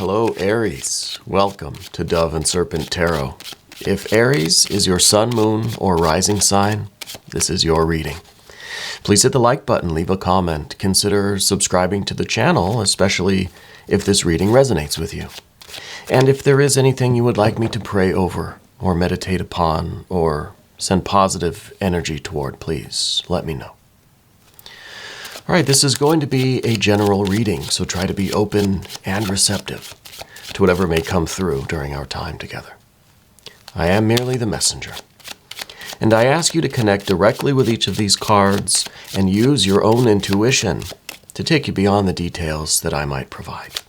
Hello, Aries. Welcome to Dove and Serpent Tarot. If Aries is your sun, moon, or rising sign, this is your reading. Please hit the like button, leave a comment, consider subscribing to the channel, especially if this reading resonates with you. And if there is anything you would like me to pray over, or meditate upon, or send positive energy toward, please let me know. All right, this is going to be a general reading, so try to be open and receptive to whatever may come through during our time together. I am merely the messenger, and I ask you to connect directly with each of these cards and use your own intuition to take you beyond the details that I might provide.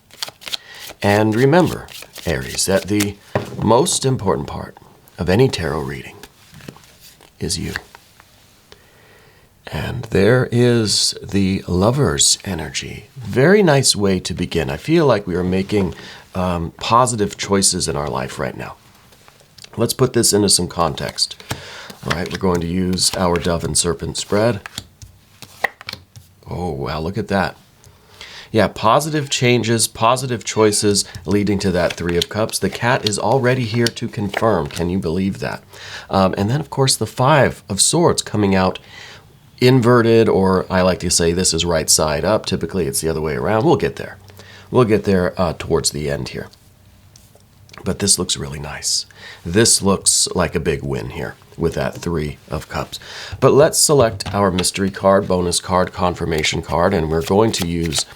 And remember, Aries, that the most important part of any tarot reading is you. And there is the Lover's energy. Very nice way to begin. I feel like we are making positive choices in our life right now. Let's put this into some context. All right, we're going to use our Dove and Serpent spread. Oh, wow, look at that. Yeah, positive changes, positive choices leading to that Three of Cups. The cat is already here to confirm. Can you believe that? And then, of course, the Five of Swords coming out inverted, or I like to say this is right side up. Typically, it's the other way around. We'll get there. We'll get there towards the end here. But this looks really nice. This looks like a big win here with that Three of Cups. But let's select our mystery card, bonus card, confirmation card, and we're going to use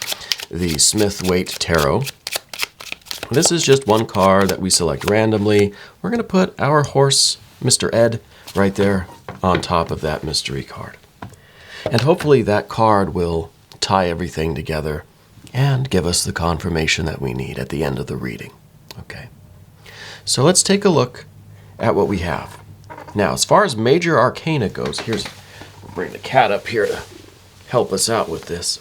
the Smith-Waite Tarot. This is just one card that we select randomly. We're going to put our horse, Mr. Ed, right there on top of that mystery card. And hopefully that card will tie everything together and give us the confirmation that we need at the end of the reading. Okay. So let's take a look at what we have. Now, as far as major arcana goes, we'll bring the cat up here to help us out with this.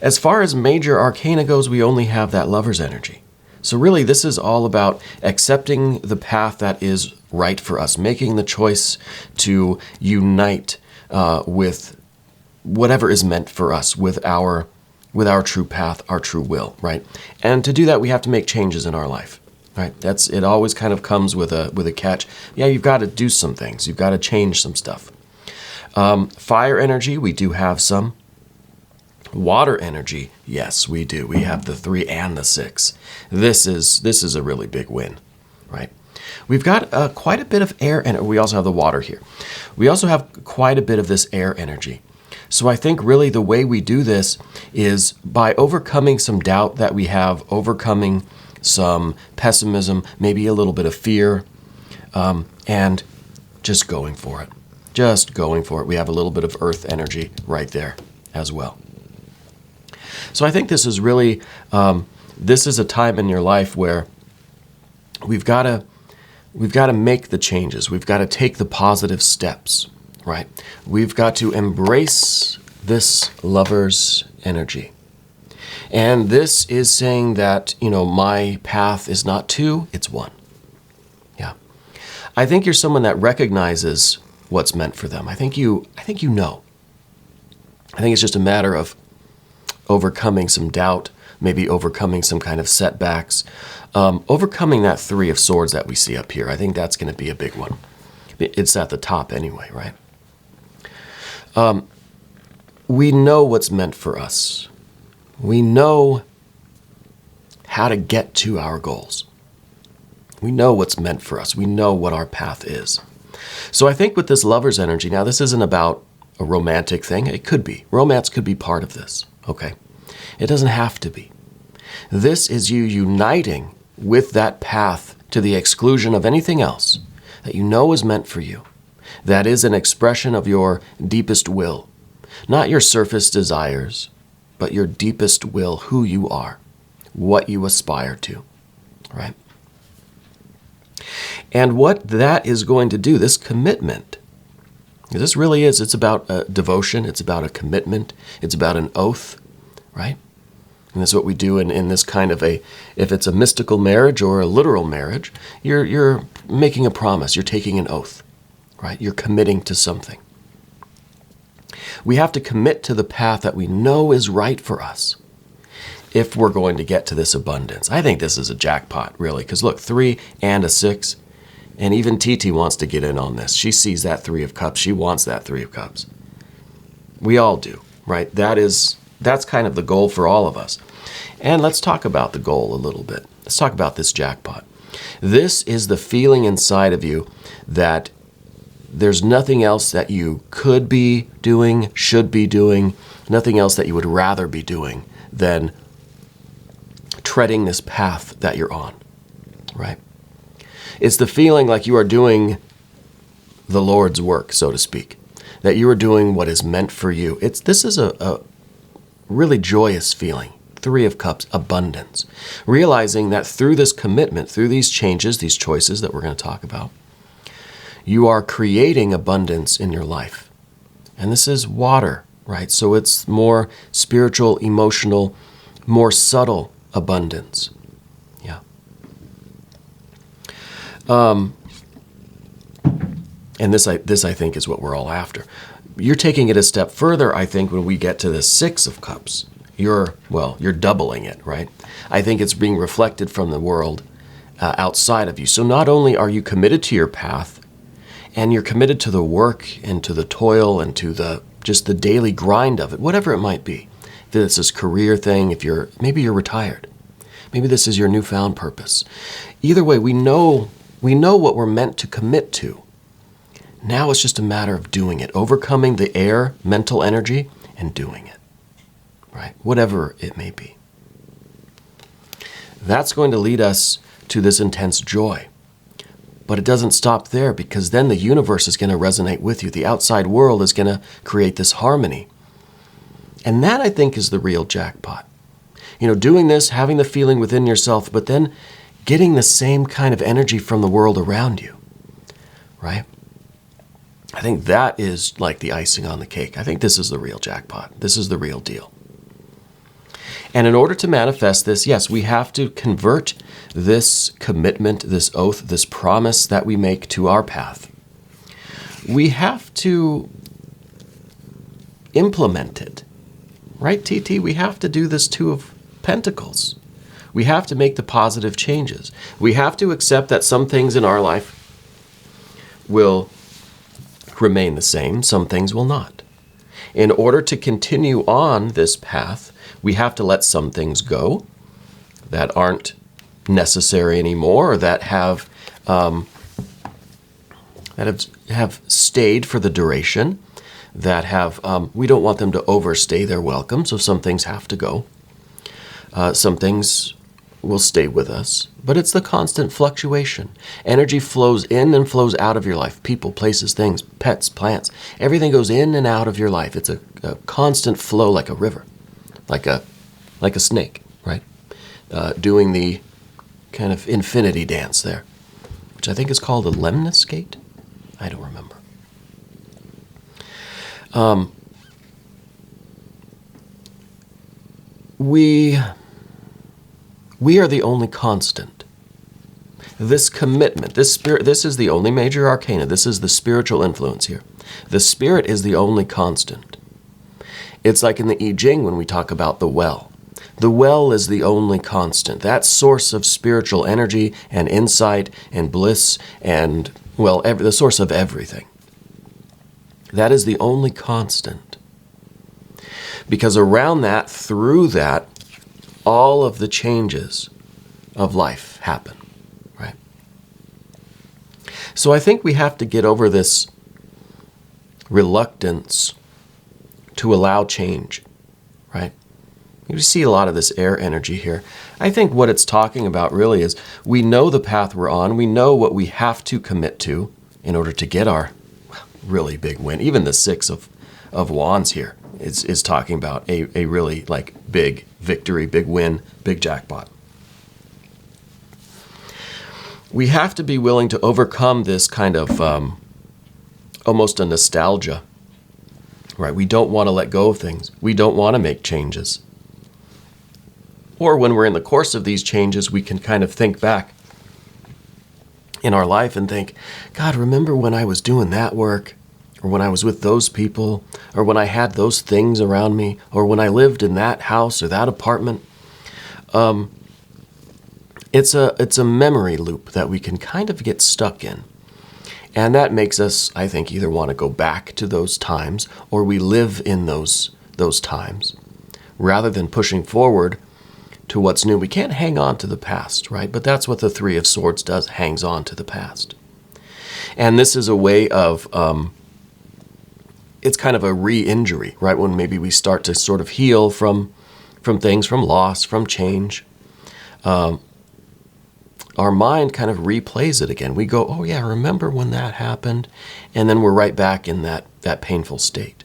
As far as major arcana goes, we only have that Lover's energy. So really, this is all about accepting the path that is right for us, making the choice to unite with whatever is meant for us, with our true path, our true will, right? And to do that, we have to make changes in our life, right? It always kind of comes with a catch. Yeah, you've got to do some things. You've got to change some stuff. Fire energy, we do have some. Water energy, yes, we do. We have the 3 and the 6. This is a really big win, right? We've got quite a bit of air, and we also have the water here. We also have quite a bit of this air energy. So I think really the way we do this is by overcoming some doubt that we have, overcoming some pessimism, maybe a little bit of fear, and just going for it. Just going for it. We have a little bit of earth energy right there as well. So I think this is really, this is a time in your life where we've got to make the changes. We've got to take the positive steps, right? We've got to embrace this Lover's energy. And this is saying that, my path is not 2, it's 1. Yeah. I think you're someone that recognizes what's meant for them. I think you know. I think it's just a matter of overcoming some doubt, maybe overcoming some kind of setbacks, overcoming that 3 of Swords that we see up here. I think that's going to be a big one. It's at the top anyway, right? We know what's meant for us. We know how to get to our goals. We know what's meant for us. We know what our path is. So I think with this Lover's energy, now this isn't about a romantic thing. It could be. Romance could be part of this, okay? It doesn't have to be. This is you uniting with that path to the exclusion of anything else that you know is meant for you. That is an expression of your deepest will. Not your surface desires, but your deepest will, who you are, what you aspire to, right? And what that is going to do, this commitment, this really is, it's about a devotion, it's about a commitment, it's about an oath, right? And that's what we do in this kind of if it's a mystical marriage or a literal marriage, you're making a promise, you're taking an oath, right? You're committing to something. We have to commit to the path that we know is right for us. if we're going to get to this abundance. I think this is a jackpot, really, because look, 3 and a 6, and even TT wants to get in on this. She sees that 3 of Cups. She wants that 3 of Cups. We all do, right? That's kind of the goal for all of us. And let's talk about the goal a little bit. Let's talk about this jackpot. This is the feeling inside of you that there's nothing else that you could be doing, should be doing, nothing else that you would rather be doing than treading this path that you're on, right? It's the feeling like you are doing the Lord's work, so to speak, that you are doing what is meant for you. This is a really joyous feeling. 3 of Cups, abundance. Realizing that through this commitment, through these changes, these choices that we're going to talk about, you are creating abundance in your life. And this is water, right? So it's more spiritual, emotional, more subtle abundance. Yeah. And this I think is what we're all after. You're taking it a step further, I think, when we get to the 6 of Cups. You're doubling it, right? I think it's being reflected from the world outside of you. So not only are you committed to your path, and you're committed to the work and to the toil and to just the daily grind of it, whatever it might be. If this is a career thing, maybe you're retired. Maybe this is your newfound purpose. Either way, we know what we're meant to commit to. Now it's just a matter of doing it, overcoming the air, mental energy, and doing it. Right? Whatever it may be. That's going to lead us to this intense joy. But it doesn't stop there, because then the universe is going to resonate with you. The outside world is going to create this harmony. And that, I think, is the real jackpot. Doing this, having the feeling within yourself, but then getting the same kind of energy from the world around you. Right? I think that is like the icing on the cake. I think this is the real jackpot. This is the real deal. And in order to manifest this, yes, we have to convert this commitment, this oath, this promise that we make to our path. We have to implement it. Right, TT? We have to do this 2 of Pentacles. We have to make the positive changes. We have to accept that some things in our life will remain the same, some things will not. In order to continue on this path, we have to let some things go that aren't necessary anymore, or that have stayed for the duration, that we don't want them to overstay their welcome, so some things have to go. Some things will stay with us, but it's the constant fluctuation. Energy flows in and flows out of your life. People, places, things, pets, plants, everything goes in and out of your life. It's a constant flow, like a river. Like a snake, right? Doing the kind of infinity dance there, which I think is called a lemniscate. I don't remember. We are the only constant. This commitment, this spirit, this is the only major arcana. This is the spiritual influence here. The spirit is the only constant. It's like in the Jing when we talk about the well. The well is the only constant. That source of spiritual energy and insight and bliss and, the source of everything. That is the only constant. Because around that, through that, all of the changes of life happen, right? So I think we have to get over this reluctance to allow change, right? You see a lot of this air energy here. I think what it's talking about really is we know the path we're on. We know what we have to commit to in order to get our really big win. Even the 6 of Wands here is talking about a really big victory, big win, big jackpot. We have to be willing to overcome this kind of almost a nostalgia. Right, we don't want to let go of things. We don't want to make changes. Or when we're in the course of these changes, we can kind of think back in our life and think, God, remember when I was doing that work? Or when I was with those people? Or when I had those things around me? Or when I lived in that house or that apartment? It's a memory loop that we can kind of get stuck in. And that makes us, I think, either want to go back to those times or we live in those times rather than pushing forward to what's new. We can't hang on to the past, right? But that's what the Three of Swords does, hangs on to the past. And this is a way of, it's kind of a re-injury, right? When maybe we start to sort of heal from things, from loss, from change. Our mind kind of replays it again. We go, oh yeah, remember when that happened? And then we're right back in that painful state.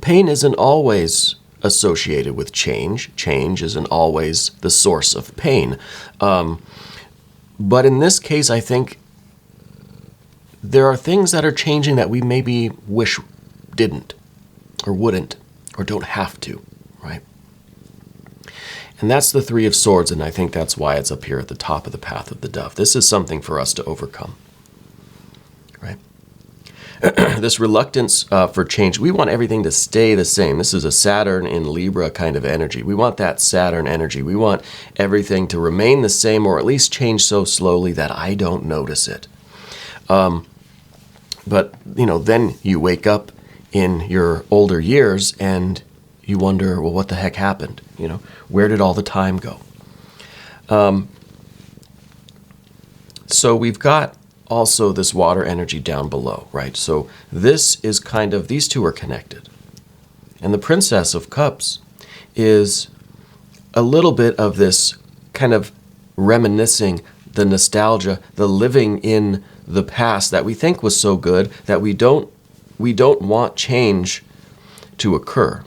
Pain isn't always associated with change. Change isn't always the source of pain. But in this case, I think there are things that are changing that we maybe wish didn't, or wouldn't, or don't have to, right? And that's the Three of Swords, and I think that's why it's up here at the top of the path of the dove. This is something for us to overcome, right? This reluctance for change, we want everything to stay the same. This is a Saturn in Libra kind of energy. We want that Saturn energy. We want everything to remain the same or at least change so slowly that I don't notice it. But, then you wake up in your older years and you wonder, well, what the heck happened? Where did all the time go? So we've got also this water energy down below, right? So this is kind of, these two are connected. And the Princess of Cups is a little bit of this kind of reminiscing, the nostalgia, the living in the past that we think was so good that we don't want change to occur.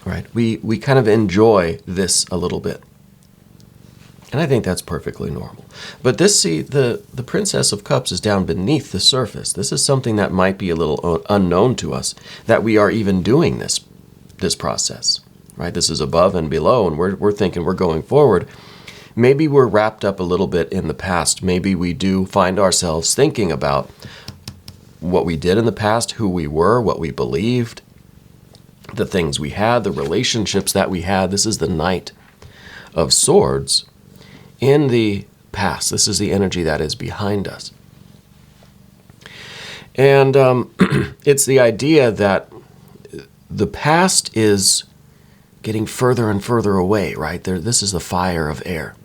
Right? We kind of enjoy this a little bit. And I think that's perfectly normal. But this, see, the Princess of Cups is down beneath the surface. This is something that might be a little unknown to us, that we are even doing this process. Right? This is above and below, and we're thinking we're going forward. Maybe we're wrapped up a little bit in the past. Maybe we do find ourselves thinking about what we did in the past, who we were, what we believed, the things we had, the relationships that we had. This is the Knight of Swords in the past. This is the energy that is behind us. And it's the idea that the past is getting further and further away, right? This is the fire of air.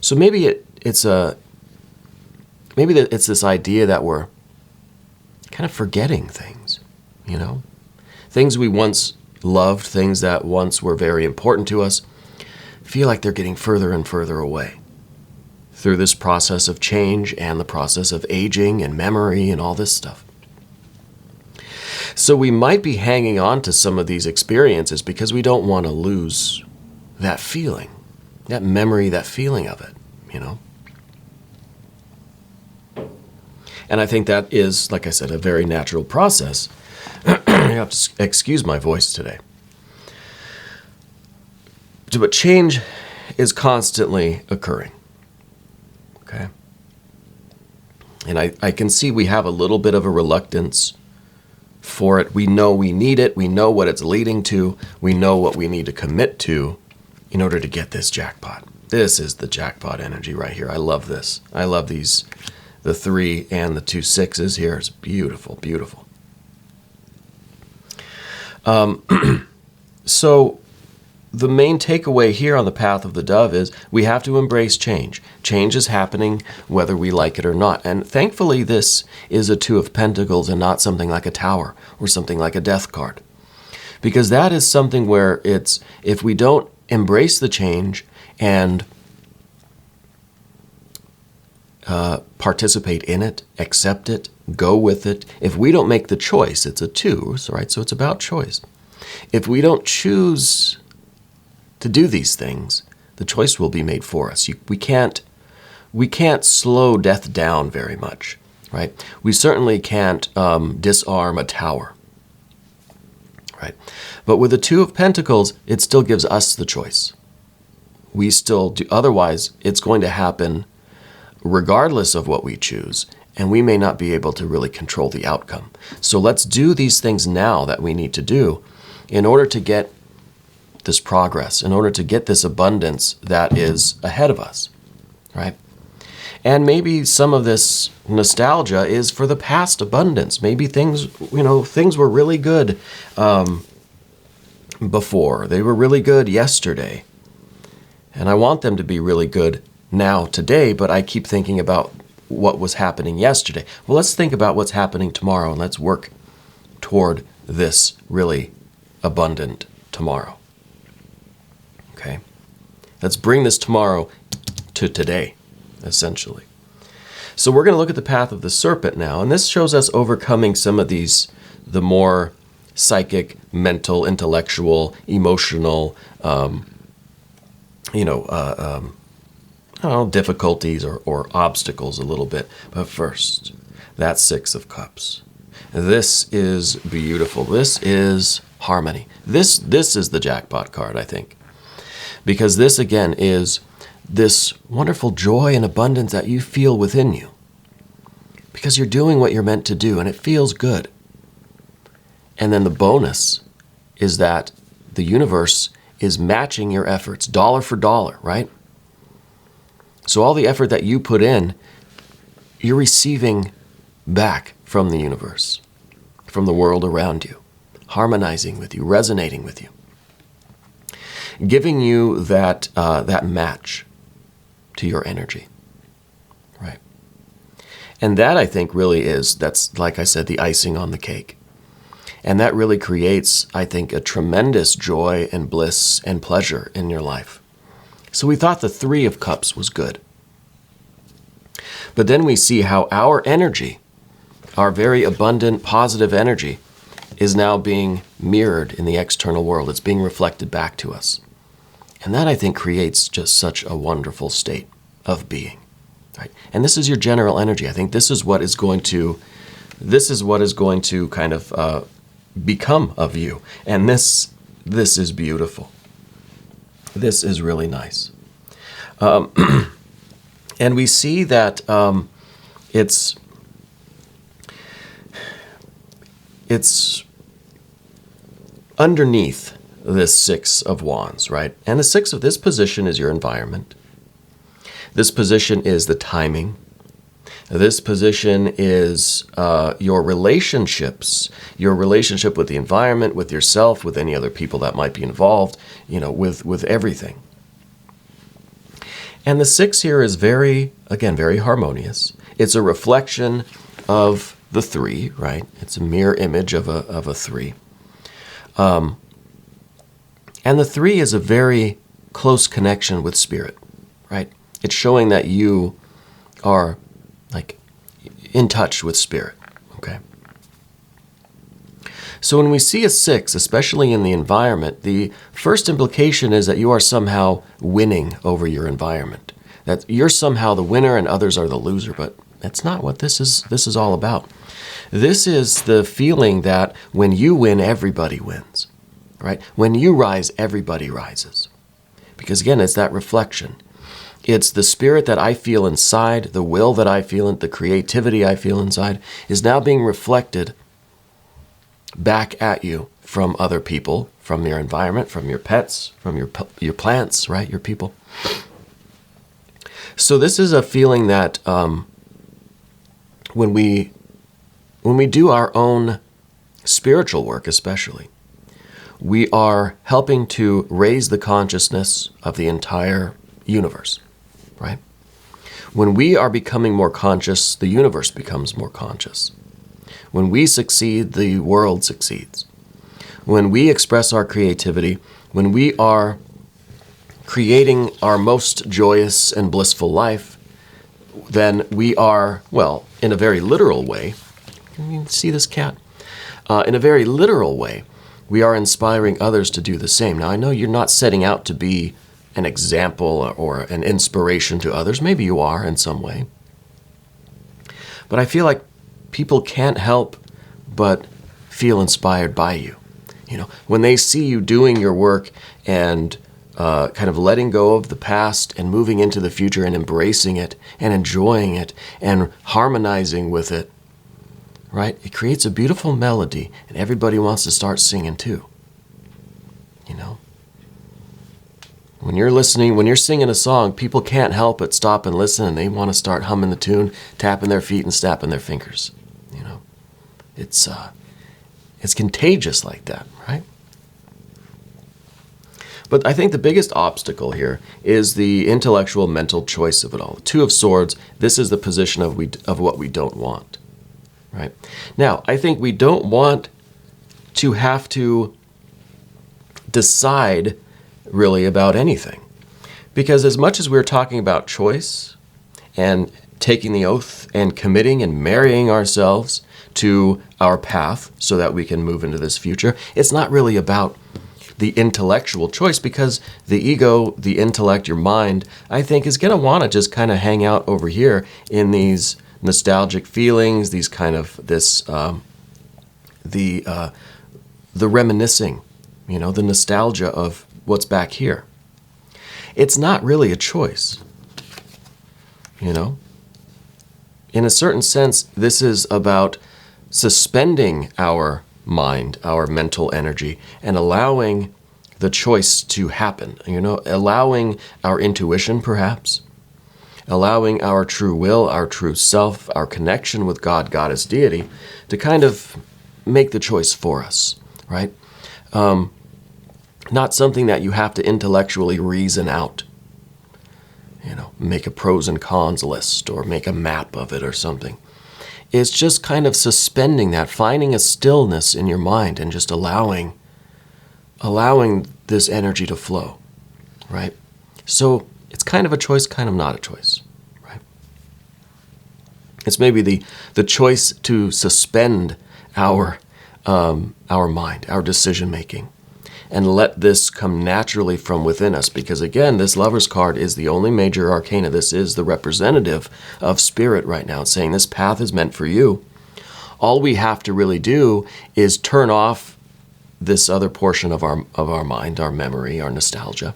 So maybe it's this idea that we're kind of forgetting things, Things we once loved, things that once were very important to us, feel like they're getting further and further away through this process of change and the process of aging and memory and all this stuff. So we might be hanging on to some of these experiences because we don't want to lose that feeling, that memory, that feeling of it, And I think that is, like I said, a very natural process. You have to excuse my voice today. But change is constantly occurring. Okay? And I can see we have a little bit of a reluctance for it. We know we need it. We know what it's leading to. We know what we need to commit to in order to get this jackpot. This is the jackpot energy right here. I love this. I love these, the 3 and the 2 6s here. It's beautiful, beautiful. So the main takeaway here on the path of the dove is we have to embrace change. Change is happening whether we like it or not. And thankfully this is a 2 of Pentacles and not something like a Tower or something like a Death card. Because that is something where it's, if we don't embrace the change and participate in it, accept it, go with it. If we don't make the choice, it's a 2, right? So it's about choice. If we don't choose to do these things, the choice will be made for us. We can't slow death down very much, right? We certainly can't disarm a tower, right? But with the 2 of Pentacles, it still gives us the choice. We still do. Otherwise, it's going to happen regardless of what we choose, and we may not be able to really control the outcome. So let's do these things now that we need to do in order to get this progress, in order to get this abundance that is ahead of us, right? And maybe some of this nostalgia is for the past abundance. Maybe things were really good before. They were really good yesterday. And I want them to be really good now, today, but I keep thinking about what was happening yesterday. Well, let's think about what's happening tomorrow, and let's work toward this really abundant tomorrow. Okay? Let's bring this tomorrow to today, essentially. So we're going to look at the path of the serpent now, and this shows us overcoming some of these, the more psychic, mental, intellectual, emotional, difficulties or obstacles a little bit. But first, that Six of Cups. This is beautiful. This is harmony. This is the jackpot card, I think. Because this, again, is this wonderful joy and abundance that you feel within you. Because you're doing what you're meant to do, and it feels good. And then the bonus is that the universe is matching your efforts, dollar for dollar, right? So all the effort that you put in, you're receiving back from the universe, from the world around you, harmonizing with you, resonating with you, giving you that match to your energy, right? And that, I think, really that's, like I said, the icing on the cake. And that really creates, I think, a tremendous joy and bliss and pleasure in your life. So we thought the Three of Cups was good. But then we see how our energy, our very abundant, positive energy, is now being mirrored in the external world. It's being reflected back to us. And that, I think, creates just such a wonderful state of being. Right? And this is your general energy. I think this is what is going to kind of become of you. And this is beautiful. This is really nice. And we see that it's underneath this Six of Wands, right? And the Six of this position is your environment. This position is the timing. This position is your relationships, your relationship with the environment, with yourself, with any other people that might be involved, with everything. And the Six here is very harmonious. It's a reflection of the Three, right? It's a mirror image of a Three. And the Three is a very close connection with Spirit, right? It's showing that you are like in touch with Spirit, okay? So when we see a Six, especially in the environment, the first implication is that you are somehow winning over your environment. That you're somehow the winner and others are the loser, but that's not what this is all about. This is the feeling that when you win, everybody wins, right? When you rise, everybody rises. Because again, it's that reflection. It's the spirit that I feel inside, the will that I feel, the creativity I feel inside is now being reflected back at you from other people, from your environment, from your pets, from your plants, right? Your people. So this is a feeling that when we do our own spiritual work, especially, we are helping to raise the consciousness of the entire universe, right? When we are becoming more conscious, the universe becomes more conscious. When we succeed, the world succeeds. When we express our creativity, when we are creating our most joyous and blissful life, then we are, well, in a very literal way, can you see this cat? In a very literal way, we are inspiring others to do the same. Now, I know you're not setting out to be an example or an inspiration to others. Maybe you are in some way. But I feel like people can't help but feel inspired by you. When they see you doing your work and kind of letting go of the past and moving into the future and embracing it and enjoying it and harmonizing with it, right? It creates a beautiful melody and everybody wants to start singing too. When you're listening, when you're singing a song, people can't help but stop and listen, and they want to start humming the tune, tapping their feet and snapping their fingers. You know, it's contagious like that, right? But I think the biggest obstacle here is the intellectual mental choice of it all. Two of Swords, this is the position of what we don't want, right? Now, I think we don't want to have to decide really about anything. Because as much as we're talking about choice and taking the oath and committing and marrying ourselves to our path so that we can move into this future, it's not really about the intellectual choice, because the ego, the intellect, your mind, I think is going to want to just kind of hang out over here in these nostalgic feelings, these kind of the reminiscing, you know, the nostalgia of what's back here. It's not really a choice, you know. In a certain sense, this is about suspending our mind, our mental energy, and allowing the choice to happen, you know, allowing our intuition perhaps, allowing our true will, our true self, our connection with God, Goddess, deity, to kind of make the choice for us, right? Not something that you have to intellectually reason out, you know, make a pros and cons list or make a map of it or something. It's just kind of suspending that, finding a stillness in your mind and just allowing this energy to flow, right? So it's kind of a choice, kind of not a choice, right? It's maybe the choice to suspend our mind, our decision making, and let this come naturally from within us. Because again, this Lover's card is the only major arcana. This is the representative of spirit right now. It's saying this path is meant for you. All we have to really do is turn off this other portion of our mind, our memory, our nostalgia,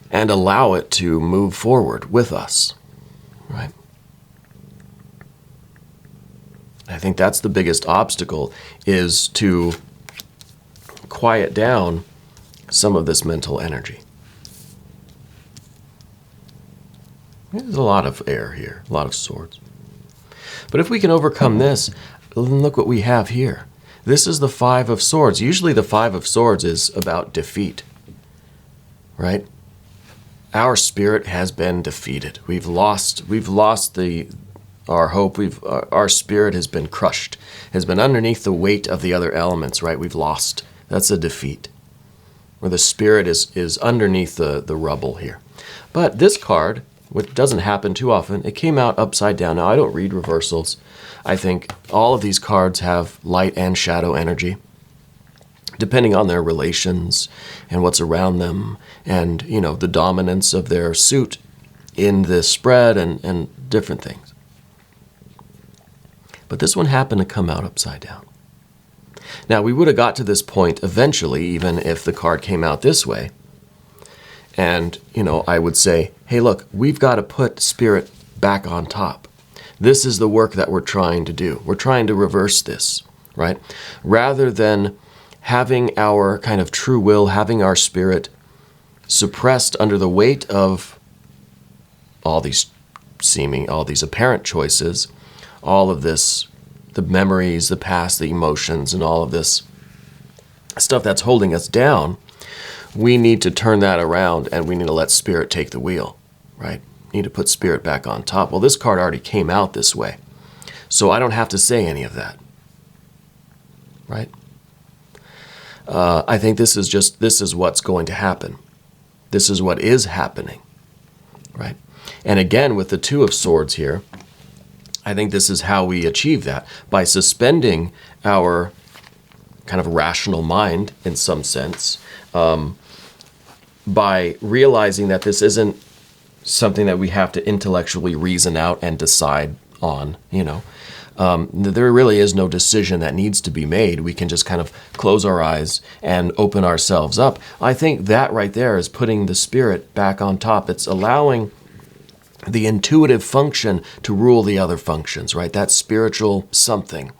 and allow it to move forward with us, right? I think that's the biggest obstacle, is to quiet down some of this mental energy. There's a lot of air here, a lot of swords. But if we can overcome this, look what we have here. This is the Five of Swords. Usually the Five of Swords is about defeat, right? Our spirit has been defeated. We've lost our hope. Our spirit has been crushed, has been underneath the weight of the other elements, right? We've lost. That's a defeat, where the spirit is underneath the rubble here. But this card, which doesn't happen too often, it came out upside down. Now, I don't read reversals. I think all of these cards have light and shadow energy, depending on their relations and what's around them, and, you know, the dominance of their suit in this spread and different things. But this one happened to come out upside down. Now, we would have got to this point eventually, even if the card came out this way. And, you know, I would say, hey, look, we've got to put spirit back on top. This is the work that we're trying to do. We're trying to reverse this, right? Rather than having our kind of true will, having our spirit suppressed under the weight of all these apparent choices, all of this, the memories, the past, the emotions, and all of this stuff that's holding us down, we need to turn that around, and we need to let spirit take the wheel, right? Need to put spirit back on top. Well, this card already came out this way, so I don't have to say any of that, right? I think this is what's going to happen. This is what is happening, right? And again, with the Two of Swords here, I think this is how we achieve that, by suspending our kind of rational mind in some sense, by realizing that this isn't something that we have to intellectually reason out and decide on, you know. There really is no decision that needs to be made. We can just kind of close our eyes and open ourselves up. I think that right there is putting the spirit back on top. It's allowing the intuitive function to rule the other functions, right? That spiritual something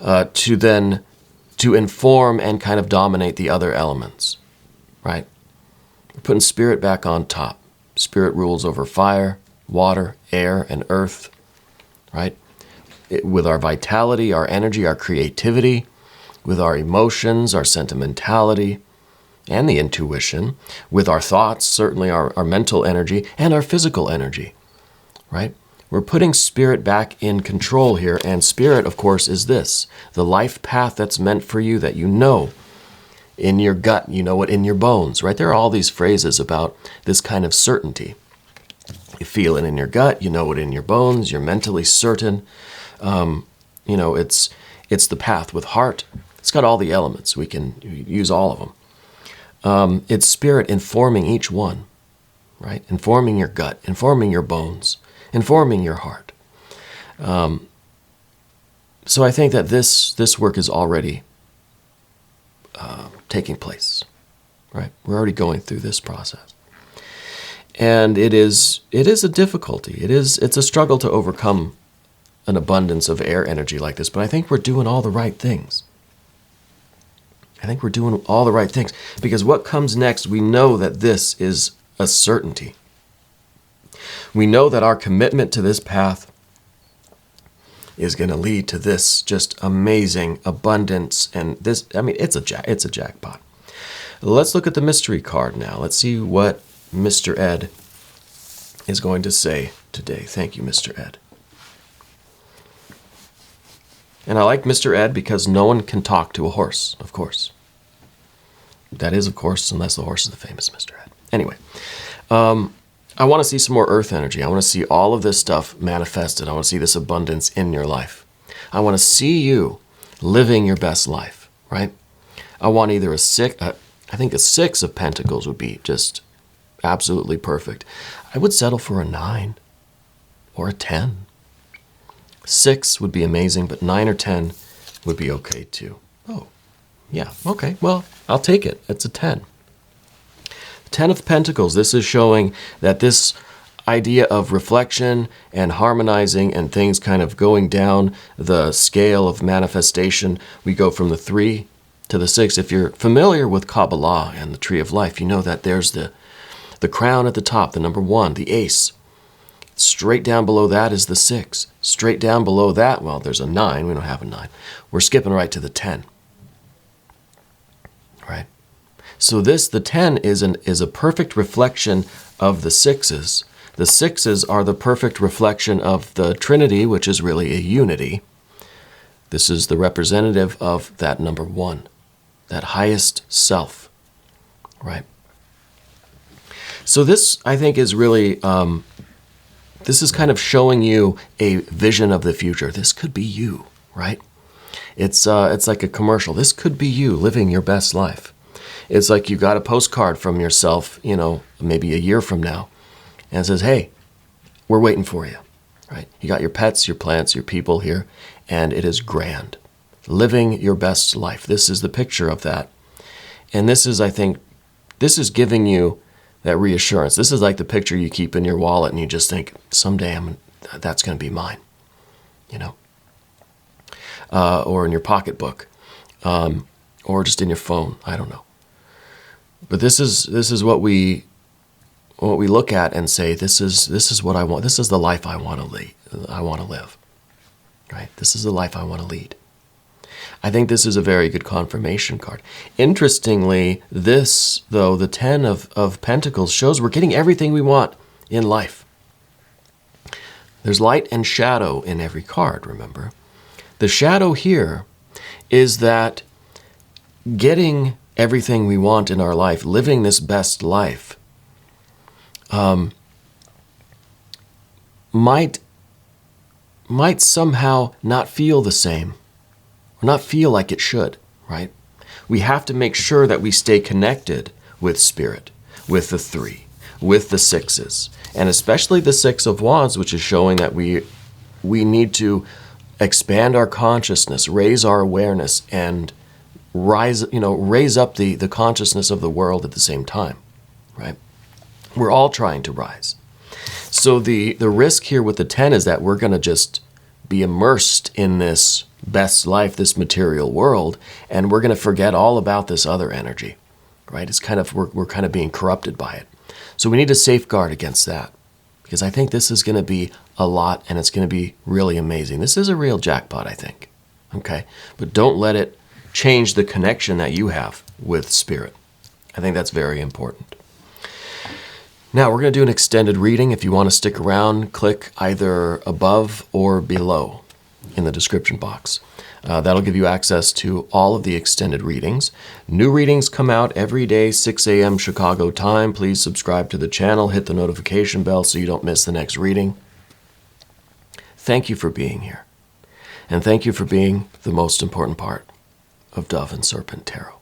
to inform and kind of dominate the other elements, right? We're putting spirit back on top. Spirit rules over fire, water, air, and earth, right? With our vitality, our energy, our creativity, with our emotions, our sentimentality, and the intuition, with our thoughts, certainly our mental energy, and our physical energy, right? We're putting spirit back in control here, and spirit, of course, is this, the life path that's meant for you, that you know in your gut, you know it in your bones, right? There are all these phrases about this kind of certainty. You feel it in your gut, you know it in your bones, you're mentally certain. You know, it's the path with heart. It's got all the elements. We can use all of them. It's spirit informing each one, right? Informing your gut, informing your bones, informing your heart. So I think that this work is already taking place, right? We're already going through this process. And it is a difficulty. It's a struggle to overcome an abundance of air energy like this, but I think we're doing all the right things. I think we're doing all the right things, because what comes next, we know that this is a certainty. We know that our commitment to this path is going to lead to this just amazing abundance, and this, I mean, it's a jackpot. Let's look at the mystery card now. Let's see what Mr. Ed is going to say today. Thank you, Mr. Ed. And I like Mr. Ed because no one can talk to a horse, of course. That is, of course, unless the horse is the famous Mr. Ed. Anyway, I want to see some more earth energy. I want to see all of this stuff manifested. I want to see this abundance in your life. I want to see you living your best life, right? I want either I think a 6 of Pentacles would be just absolutely perfect. I would settle for a 9 or a 10. 6 would be amazing, but 9 or 10 would be okay too. Oh, yeah, okay, well, I'll take it. It's a 10. 10 of Pentacles, this is showing that this idea of reflection and harmonizing and things kind of going down the scale of manifestation, we go from the 3 to the 6. If you're familiar with Kabbalah and the Tree of Life, you know that there's the crown at the top, the number 1, the ace. Straight down below that is the 6. Straight down below that, well, there's a 9. We don't have a 9. We're skipping right to the 10. Right? So the 10 is a perfect reflection of the 6s. The 6s are the perfect reflection of the Trinity, which is really a unity. This is the representative of that number 1, that highest self. Right? So this, I think, is really... this is kind of showing you a vision of the future. This could be you, right? It's like a commercial. This could be you living your best life. It's like you got a postcard from yourself, you know, maybe a year from now, and it says, hey, we're waiting for you, right? You got your pets, your plants, your people here, and it is grand. Living your best life. This is the picture of that. And this is, I think, this is giving you that reassurance. This is like the picture you keep in your wallet and you just think, someday that's going to be mine, you know, or in your pocketbook, or just in your phone. I don't know. But this is what we look at and say, this is what I want. This is the life I want to lead. I want to live, right? This is the life I want to lead. I think this is a very good confirmation card. Interestingly, this, though, the 10 of Pentacles shows we're getting everything we want in life. There's light and shadow in every card, remember? The shadow here is that getting everything we want in our life, living this best life, might somehow not feel the same. Or not feel like it should, right? We have to make sure that we stay connected with Spirit, with the 3, with the 6s, and especially the 6 of Wands, which is showing that we need to expand our consciousness, raise our awareness, and raise up the consciousness of the world at the same time, right? We're all trying to rise. So the risk here with the 10 is that we're going to just be immersed in this best life, this material world, and we're going to forget all about this other energy, right? It's kind of, we're kind of being corrupted by it. So we need to safeguard against that, because I think this is going to be a lot, and it's going to be really amazing. This is a real jackpot, I think. Okay? But don't let it change the connection that you have with Spirit. I think that's very important. Now, we're going to do an extended reading. If you want to stick around, click either above or below in the description box. That'll give you access to all of the extended readings. New readings come out every day, 6 a.m. Chicago time. Please subscribe to the channel. Hit the notification bell so you don't miss the next reading. Thank you for being here. And thank you for being the most important part of Dove and Serpent Tarot.